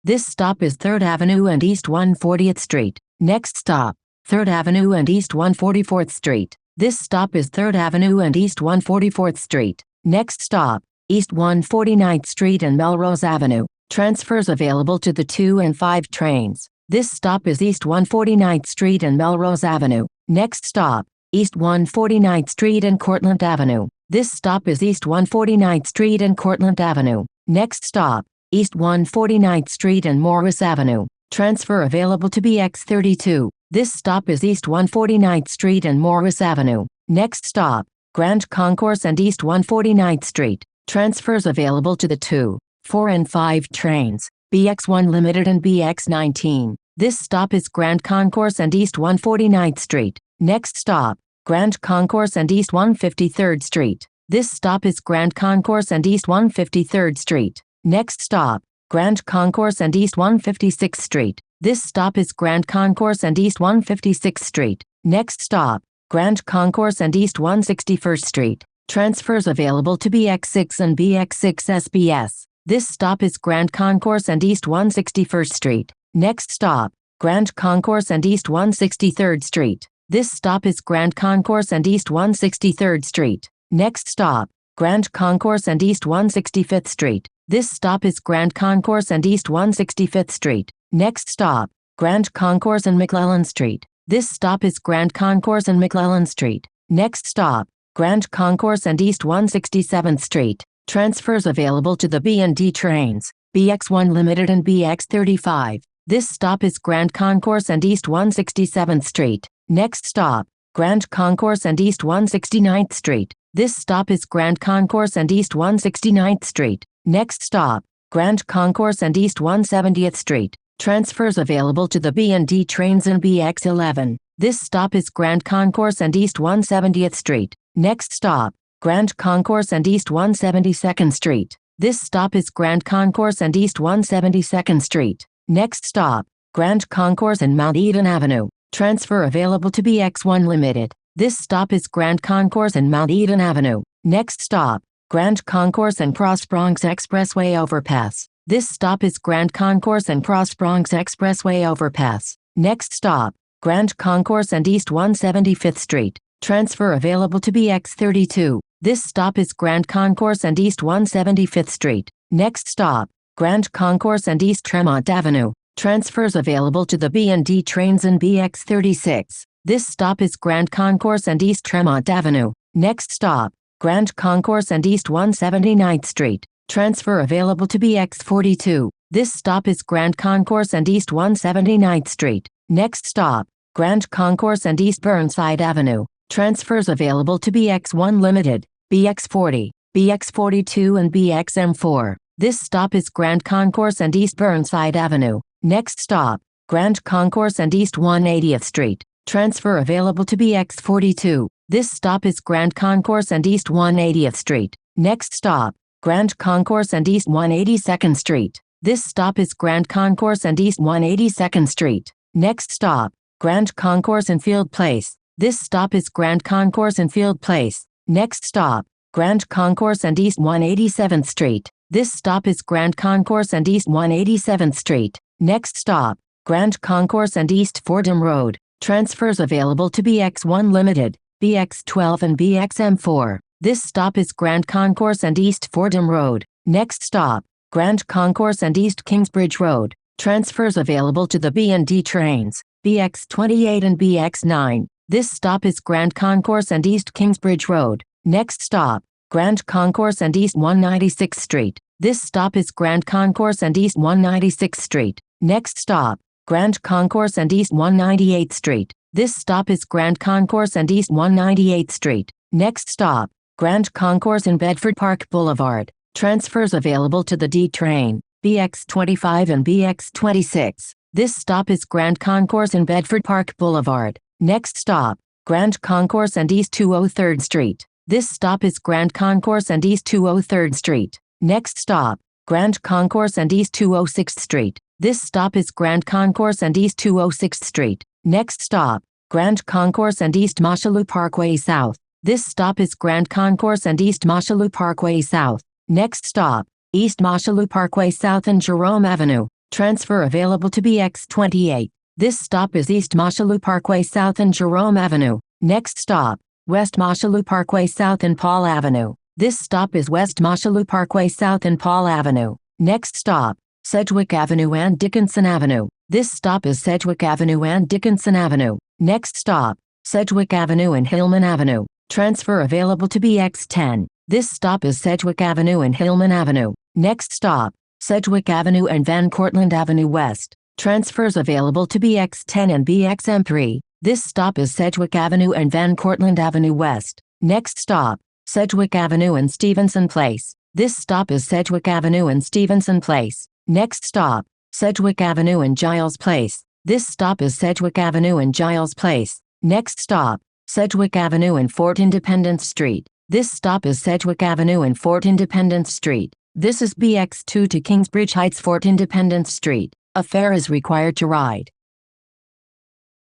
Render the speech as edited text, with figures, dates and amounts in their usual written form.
This stop is 3rd Avenue and East 140th Street. Next stop, 3rd Avenue and East 144th Street. This stop is 3rd Avenue and East 144th Street. Next stop, East 149th Street and Melrose Avenue. Transfers available to the 2 and 5 trains. This stop is East 149th Street and Melrose Avenue. Next stop, East 149th Street and Cortlandt Avenue. This stop is East 149th Street and Cortlandt Avenue. Next stop, East 149th Street and Morris Avenue. Transfer available to Bx32. This stop is East 149th Street and Morris Avenue. Next stop, Grand Concourse and East 149th Street. Transfers available to the 2, 4 and 5 trains, Bx1 Limited and Bx19. This stop is Grand Concourse and East 149th Street. Next stop, Grand Concourse and East 153rd Street. This stop is Grand Concourse and East 153rd Street. Next stop, Grand Concourse and East 156th Street. This stop is Grand Concourse and East 156th Street. Next stop, Grand Concourse and East 161st Street. Transfers available to Bx6 and Bx6 SBS. This stop is Grand Concourse and East 161st Street. Next stop, Grand Concourse and East 163rd Street. This stop is Grand Concourse and East 163rd Street. Next stop, Grand Concourse and East 165th Street. This stop is Grand Concourse and East 165th Street. Next stop, Grand Concourse and McClellan Street. This stop is Grand Concourse and McClellan Street. Next stop, Grand Concourse and East 167th Street. Transfers available to the B and D trains, Bx1 Limited and Bx35. This stop is Grand Concourse and East 167th Street. Next stop, Grand Concourse and East 169th Street. This stop is Grand Concourse and East 169th Street. Next stop, Grand Concourse and East 170th Street. Transfers available to the B and D trains in Bx11. This stop is Grand Concourse and East 170th Street. Next stop, Grand Concourse and East 172nd Street. This stop is Grand Concourse and East 172nd Street. Next stop, Grand Concourse and Mount Eden Avenue. Transfer available to Bx1 Limited. This stop is Grand Concourse and Mount Eden Avenue. Next stop, Grand Concourse and Cross Bronx Expressway Overpass. This stop is Grand Concourse and Cross Bronx Expressway Overpass. Next stop, Grand Concourse and East 175th Street. Transfer available to Bx32. This stop is Grand Concourse and East 175th Street. Next stop, Grand Concourse and East Tremont Avenue. Transfers available to the B and D trains in Bx36. This stop is Grand Concourse and East Tremont Avenue. Next stop, Grand Concourse and East 179th Street. Transfer available to Bx42. This stop is Grand Concourse and East 179th Street. Next stop, Grand Concourse and East Burnside Avenue. Transfers available to Bx1 Limited, Bx40, Bx42 and Bxm4. This stop is Grand Concourse and East Burnside Avenue. Next stop, Grand Concourse and East 180th Street. Transfer available to Bx42. This stop is Grand Concourse and East 180th Street. Next stop, Grand Concourse and East 182nd Street. This stop is Grand Concourse and East 182nd Street. Next stop, Grand Concourse and Field Place. This stop is Grand Concourse and Field Place. Next stop, Grand Concourse and East 187th Street. This stop is Grand Concourse and East 187th Street. Next stop, Grand Concourse and East Fordham Road. Transfers available to Bx1 Limited, Bx12 and Bxm4. This stop is Grand Concourse and East Fordham Road. Next stop, Grand Concourse and East Kingsbridge Road. Transfers available to the B and D trains, Bx28 and Bx9. This stop is Grand Concourse and East Kingsbridge Road. Next stop, Grand Concourse and East 196th Street. This stop is Grand Concourse and East 196th Street. Next stop, Grand Concourse and East 198th Street. This stop is Grand Concourse and East 198th Street. Next stop, Grand Concourse and Bedford Park Boulevard. Transfers available to the D train, Bx25 and Bx26. This stop is Grand Concourse and Bedford Park Boulevard. Next stop, Grand Concourse and East 203rd Street. This stop is Grand Concourse and East 203rd Street. Next stop, Grand Concourse and East 206th Street. This stop is Grand Concourse and East 206th Street. Next stop, Grand Concourse and East Mosholu Parkway South. This stop is Grand Concourse and East Mosholu Parkway South. Next stop, East Mosholu Parkway South and Jerome Avenue. Transfer available to Bx28. This stop is East Mosholu Parkway South and Jerome Avenue. Next stop, West Mosholu Parkway South and Paul Avenue. This stop is West Mosholu Parkway South and Paul Avenue. Next stop, Sedgwick Avenue and Dickinson Avenue. This stop is Sedgwick Avenue and Dickinson Avenue. Next stop, Sedgwick Avenue and Hillman Avenue. Transfer available to Bx10. This stop is Sedgwick Avenue and Hillman Avenue. Next stop, Sedgwick Avenue and Van Cortlandt Avenue West. Transfers available to Bx10 and Bxm3. This stop is Sedgwick Avenue and Van Cortlandt Avenue West. Next stop, Sedgwick Avenue and Stevenson Place. This stop is Sedgwick Avenue and Stevenson Place. Next stop, Sedgwick Avenue and Giles Place. This stop is Sedgwick Avenue and Giles Place. Next stop, Sedgwick Avenue and Fort Independence Street. This stop is Sedgwick Avenue and Fort Independence Street. This is Bx2 to Kingsbridge-Heights-Fort Independence Street. A fare is required to ride.